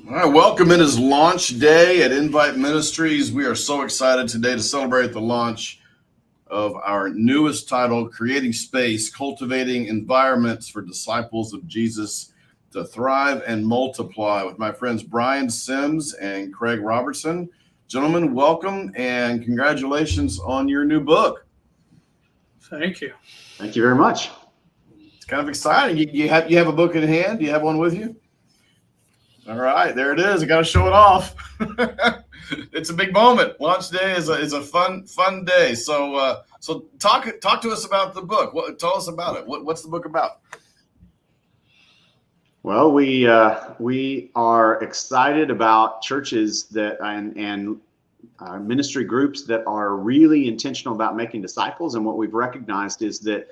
All right, welcome. It is launch day at Invite Ministries. We are so excited today to celebrate the launch of our newest title, Creating Space, Cultivating Environments for Disciples of Jesus to Thrive and Multiply, with my friends Bryan Sims and Craig Robertson. Gentlemen, welcome and congratulations on your new book. Thank you. Thank you very much. It's kind of exciting. You have a book in hand? Do you have one with you? All right, there it is. I got to show it off. It's a big moment. Launch day is a fun day. So talk to us about the book. Tell us about it. What's the book about? Well, we are excited about churches that and ministry groups that are really intentional about making disciples. And what we've recognized is that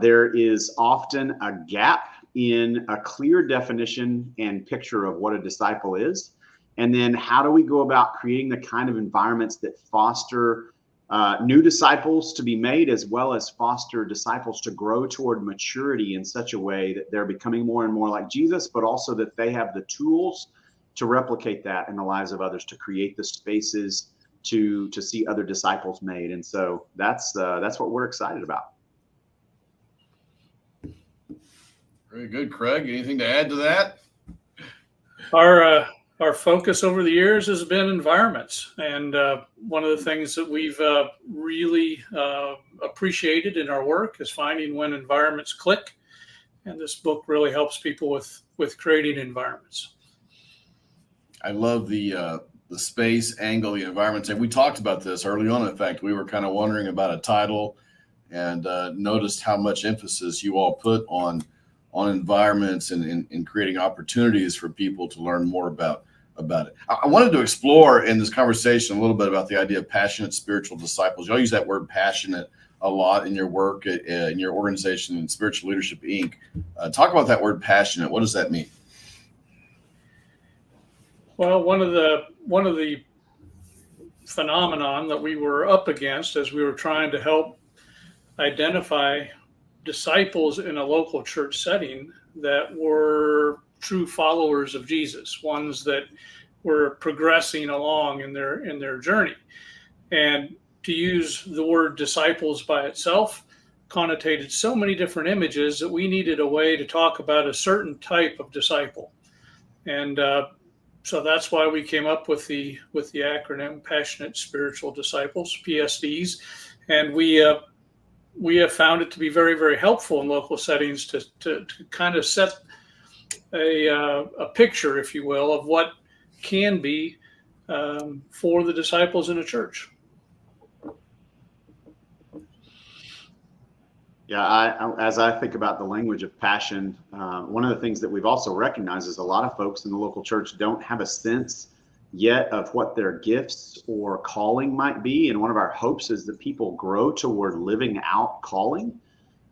there is often a gap in a clear definition and picture of what a disciple is. And then how do we go about creating the kind of environments that foster new disciples to be made, as well as foster disciples to grow toward maturity in such a way that they're becoming more and more like Jesus, but also that they have the tools to replicate that in the lives of others, to create the spaces to see other disciples made. And so that's what we're excited about. Very good, Craig. Anything to add to that? Our focus over the years has been environments, and one of the things that we've really appreciated in our work is finding when environments click, and this book really helps people with creating environments. I love the space angle, the environment. And we talked about this early on. In fact, we were kind of wondering about a title, and noticed how much emphasis you all put on environments and in creating opportunities for people to learn more about it. I wanted to explore in this conversation a little bit about the idea of passionate spiritual disciples. Y'all use that word passionate a lot in your work, in your organization, in Spiritual Leadership, Inc. Talk about that word passionate. What does that mean? Well, one of the phenomenon that we were up against as we were trying to help identify disciples in a local church setting that were true followers of Jesus, ones that were progressing along in their journey. And to use the word disciples by itself connotated so many different images that we needed a way to talk about a certain type of disciple. And so that's why we came up with the acronym Passionate Spiritual Disciples, PSDs. And we have found it to be very, very helpful in local settings to kind of set a picture, if you will, of what can be for the disciples in a church. Yeah, as I think about the language of passion, one of the things that we've also recognized is a lot of folks in the local church don't have a sense yet of what their gifts or calling might be. And one of our hopes is that people grow toward living out calling.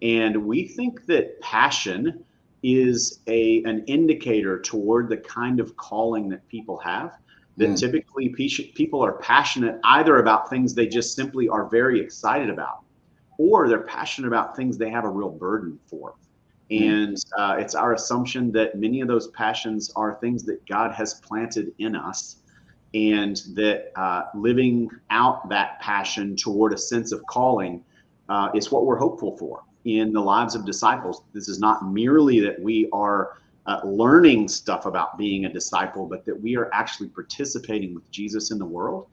And we think that passion is an indicator toward the kind of calling that people have, that typically people are passionate either about things they just simply are very excited about, or they're passionate about things they have a real burden for. And it's our assumption that many of those passions are things that God has planted in us, and that living out that passion toward a sense of calling is what we're hopeful for in the lives of disciples. This is not merely that we are learning stuff about being a disciple, but that we are actually participating with Jesus in the world,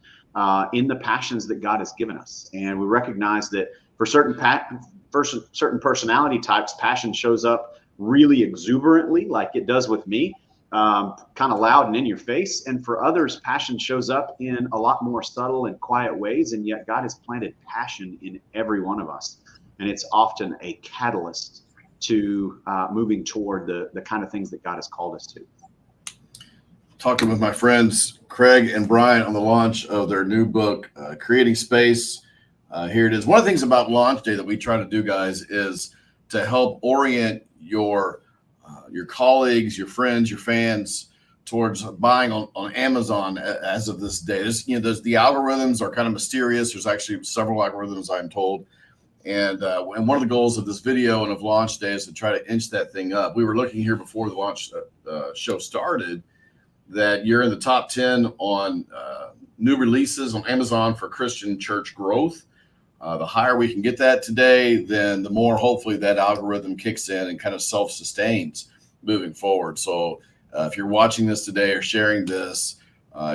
in the passions that God has given us. And we recognize that for certain personality types, passion shows up really exuberantly, like it does with me. Kind of loud and in your face. And for others, passion shows up in a lot more subtle and quiet ways. And yet God has planted passion in every one of us. And it's often a catalyst to moving toward the kind of things that God has called us to. Talking with my friends Craig and Bryan on the launch of their new book, Creating Space. Here it is. One of the things about launch day that we try to do, guys, is to help orient your colleagues, your friends, your fans towards buying on Amazon as of this day. There's the algorithms are kind of mysterious. There's actually several algorithms, I'm told. And one of the goals of this video and of launch day is to try to inch that thing up. We were looking here before the launch show started, that you're in the top 10 on new releases on Amazon for Christian church growth. The higher we can get that today, then the more hopefully that algorithm kicks in and kind of self-sustains moving forward. So if you're watching this today or sharing this,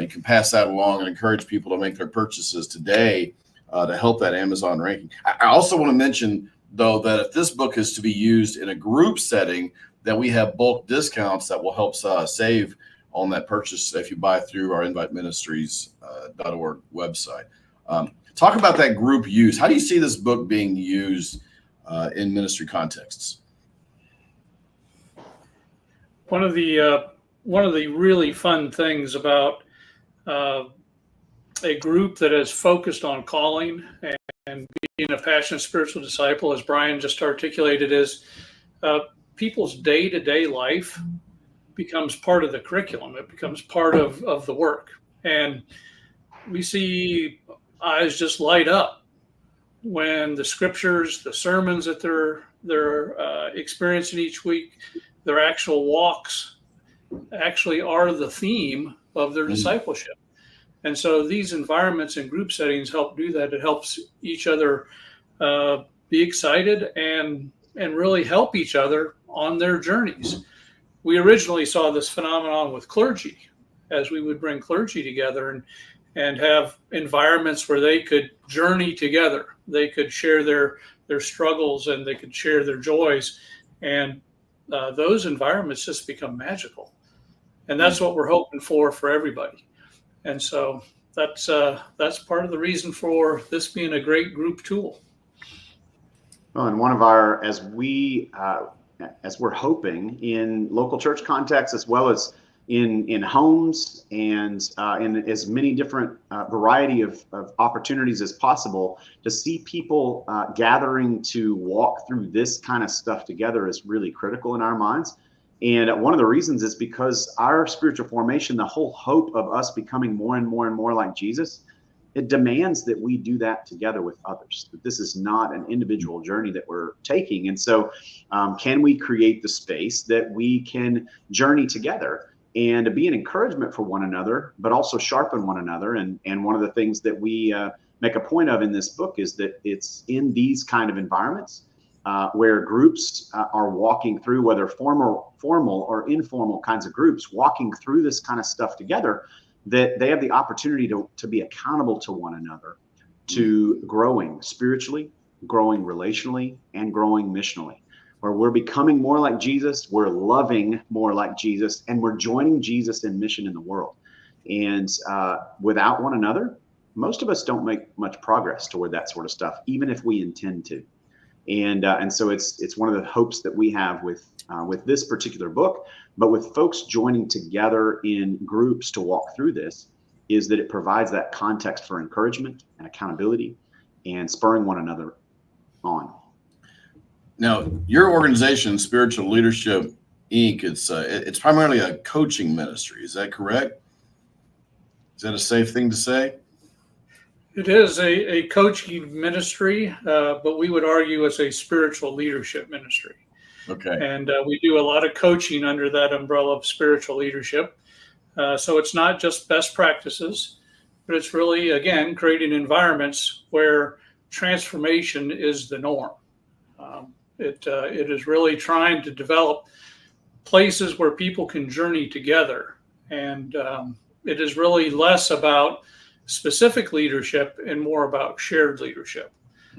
you can pass that along and encourage people to make their purchases today to help that Amazon ranking. I also want to mention, though, that if this book is to be used in a group setting, that we have bulk discounts that will help save on that purchase if you buy through our inviteministries.org website. Talk about that group use. How do you see this book being used in ministry contexts? One of the really fun things about a group that is focused on calling and being a passionate spiritual disciple, as Bryan just articulated, is people's day-to-day life becomes part of the curriculum. It becomes part of the work. And we see eyes just light up when the scriptures, the sermons that they're experiencing each week, their actual walks actually are the theme of their discipleship. And so these environments and group settings help do that. It helps each other be excited and really help each other on their journeys. We originally saw this phenomenon with clergy, as we would bring clergy together and have environments where they could journey together. They could share their struggles and they could share their joys. And those environments just become magical. And that's what we're hoping for everybody. And so that's part of the reason for this being a great group tool. Well, and one of our, as we're hoping in local church contexts, as well as in homes and in as many different variety of opportunities as possible, to see people gathering to walk through this kind of stuff together is really critical in our minds. And one of the reasons is because our spiritual formation, the whole hope of us becoming more and more and more like Jesus, it demands that we do that together with others, that this is not an individual journey that we're taking. And so can we create the space that we can journey together and to be an encouragement for one another, but also sharpen one another? And one of the things that we make a point of in this book is that it's in these kind of environments where groups are walking through, whether formal or informal kinds of groups, walking through this kind of stuff together, that they have the opportunity to be accountable to one another, to growing spiritually, growing relationally, and growing missionally, where we're becoming more like Jesus, we're loving more like Jesus, and we're joining Jesus in mission in the world. And without one another, most of us don't make much progress toward that sort of stuff, even if we intend to. And so it's one of the hopes that we have with this particular book, but with folks joining together in groups to walk through this, is that it provides that context for encouragement and accountability and spurring one another on. Now, your organization, Spiritual Leadership Inc., it's primarily a coaching ministry. Is that correct? Is that a safe thing to say? It is a coaching ministry, but we would argue it's a spiritual leadership ministry. Okay. And we do a lot of coaching under that umbrella of spiritual leadership. So it's not just best practices, but it's really, again, creating environments where transformation is the norm. It is really trying to develop places where people can journey together. And it is really less about specific leadership and more about shared leadership.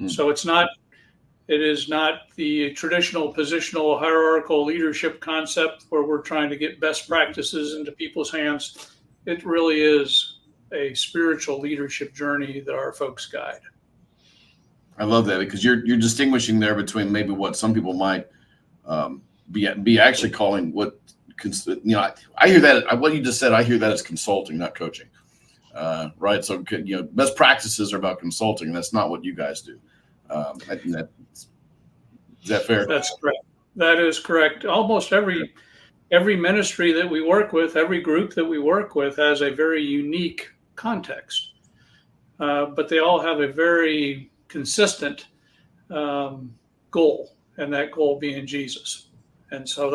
So it is not the traditional positional hierarchical leadership concept where we're trying to get best practices into people's hands. It really is a spiritual leadership journey that our folks guide. I love that, because you're distinguishing there between maybe what some people might be actually calling what, I hear that, what you just said, I hear that as consulting, not coaching. Right. So, best practices are about consulting. That's not what you guys do. Is that fair? That's correct. That is correct. Almost every ministry that we work with, every group that we work with has a very unique context, but they all have a very consistent goal, and that goal being Jesus. And so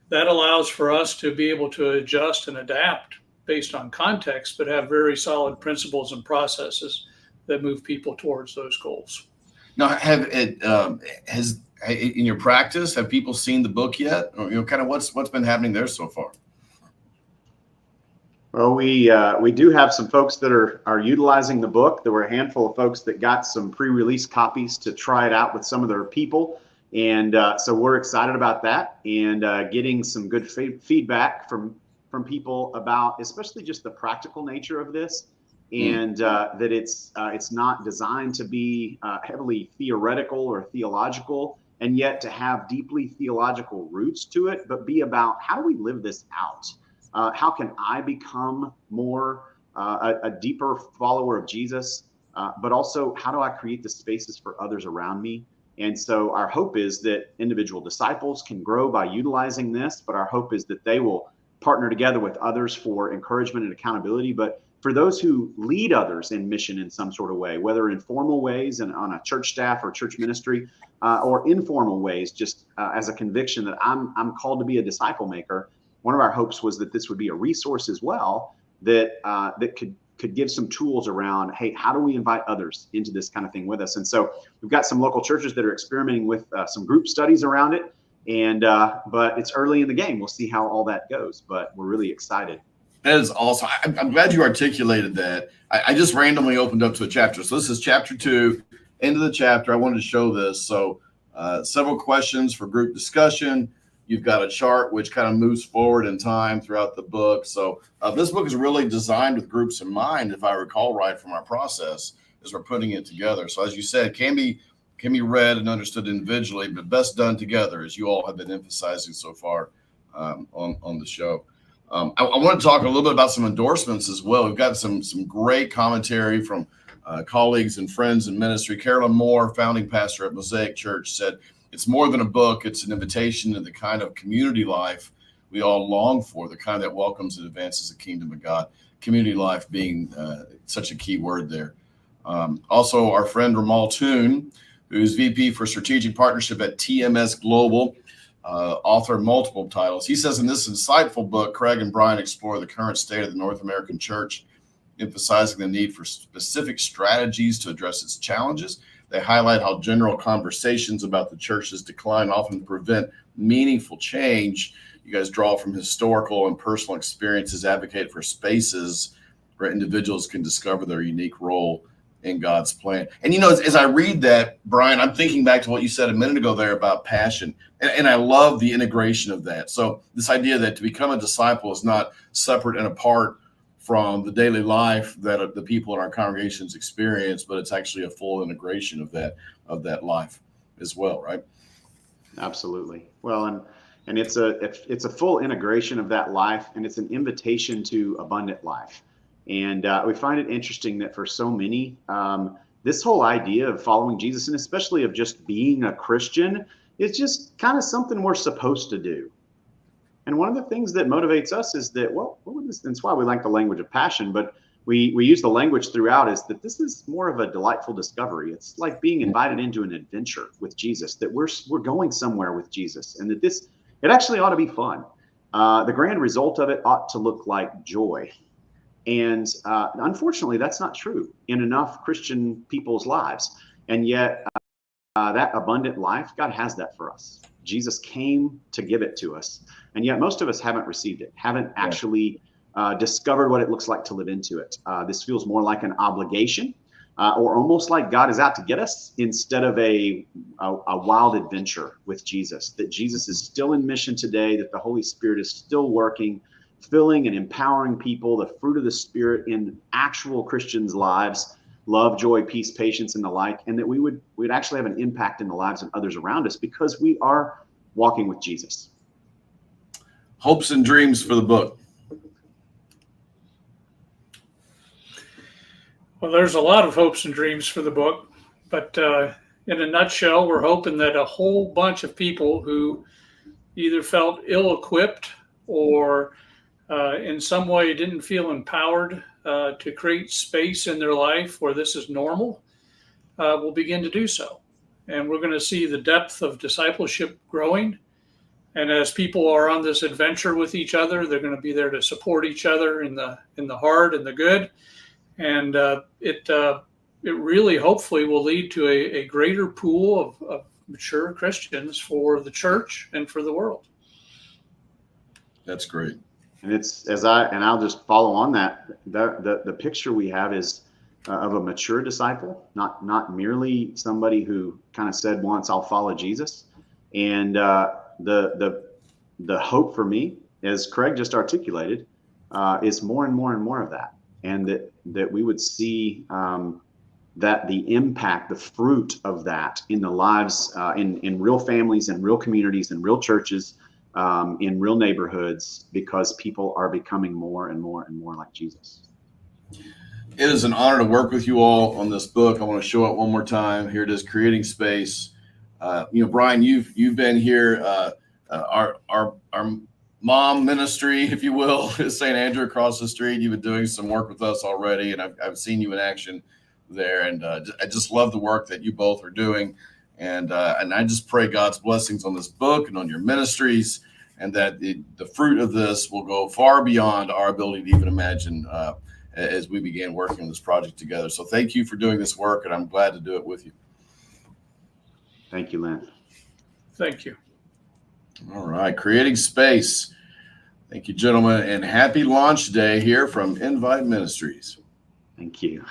that allows for us to be able to adjust and adapt based on context, but have very solid principles and processes that move people towards those goals. Now, has in your practice, have people seen the book yet, or kind of what's been happening there so far? Well, we do have some folks that are utilizing the book. There were a handful of folks that got some pre-release copies to try it out with some of their people, and so we're excited about that, and getting some good feedback from people about, especially just the practical nature of this, and that it's not designed to be heavily theoretical or theological, and yet to have deeply theological roots to it, but be about how do we live this out? How can I become more a deeper follower of Jesus? But also, how do I create the spaces for others around me? And so our hope is that individual disciples can grow by utilizing this, but our hope is that they will partner together with others for encouragement and accountability. But for those who lead others in mission in some sort of way, whether in formal ways and on a church staff or church ministry, or informal ways, just as a conviction that I'm called to be a disciple maker, one of our hopes was that this would be a resource as well that could give some tools around, hey, how do we invite others into this kind of thing with us? And so we've got some local churches that are experimenting with some group studies around it, and but it's early in the game. We'll see how all that goes, but we're really excited. That is awesome. I'm glad you articulated that. I just randomly opened up to a chapter. So this is chapter 2, end of the chapter. I wanted to show this. So several questions for group discussion. You've got a chart which kind of moves forward in time throughout the book. So this book is really designed with groups in mind, if I recall right from our process as we're putting it together. So as you said, can be read and understood individually, but best done together, as you all have been emphasizing so far on the show. I want to talk a little bit about some endorsements as well. We've got some great commentary from colleagues and friends in ministry. Carolyn Moore, founding pastor at Mosaic Church, said, "It's more than a book. It's an invitation to the kind of community life we all long for, the kind that welcomes and advances the kingdom of God." Community life being such a key word there. Also, our friend Ramal Toon, who's VP for Strategic Partnership at TMS Global, author of multiple titles. He says, in this insightful book, Craig and Bryan explore the current state of the North American church, emphasizing the need for specific strategies to address its challenges. They highlight how general conversations about the church's decline often prevent meaningful change. You guys draw from historical and personal experiences, advocate for spaces where individuals can discover their unique role in God's plan. And, as I read that, Bryan, I'm thinking back to what you said a minute ago there about passion. And I love the integration of that. So this idea that to become a disciple is not separate and apart from the daily life that the people in our congregations experience, but it's actually a full integration of that life as well, right? Absolutely. Well, and it's a full integration of that life, and it's an invitation to abundant life. And we find it interesting that for so many, this whole idea of following Jesus, and especially of just being a Christian, is just kind of something we're supposed to do. And one of the things that motivates us is that, that's why we like the language of passion, but we use the language throughout, is that this is more of a delightful discovery. It's like being invited into an adventure with Jesus, that we're going somewhere with Jesus, and that it actually ought to be fun. The grand result of it ought to look like joy. And unfortunately, that's not true in enough Christian people's lives. And yet that abundant life, God has that for us. Jesus came to give it to us. And yet most of us haven't received it, haven't actually discovered what it looks like to live into it. This feels more like an obligation, or almost like God is out to get us, instead of a wild adventure with Jesus, that Jesus is still in mission today, that the Holy Spirit is still working, filling and empowering people, the fruit of the Spirit in actual Christians' lives, love, joy, peace, patience, and the like, and that we'd actually have an impact in the lives of others around us because we are walking with Jesus. Hopes and dreams for the book. Well, there's a lot of hopes and dreams for the book, but in a nutshell, we're hoping that a whole bunch of people who either felt ill-equipped or in some way didn't feel empowered to create space in their life where this is normal will begin to do so. And we're going to see the depth of discipleship growing, And as people are on this adventure with each other, they're going to be there to support each other in the hard and the good. And it really hopefully will lead to a greater pool of mature Christians for the church and for the world. That's great. And I'll just follow on that. The picture we have is of a mature disciple, not merely somebody who kind of said once, I'll follow Jesus. And the hope for me, as Craig just articulated, is more and more and more of that, and that we would see that the impact, the fruit of that in the lives, in real families, in real communities, in real churches, in real neighborhoods, because people are becoming more and more and more like Jesus. It is an honor to work with you all on this book. I want to show it one more time. Here it is, Creating Space. Bryan, you've been here. Our mom ministry, if you will, is St. Andrew across the street. You've been doing some work with us already, and I've seen you in action there. And I just love the work that you both are doing. And I just pray God's blessings on this book and on your ministries, and that the fruit of this will go far beyond our ability to even imagine as we began working on this project together. So thank you for doing this work, and I'm glad to do it with you. Thank you, Lynn. Thank you. All right, Creating Space. Thank you, gentlemen, and happy launch day here from Invite Ministries. Thank you.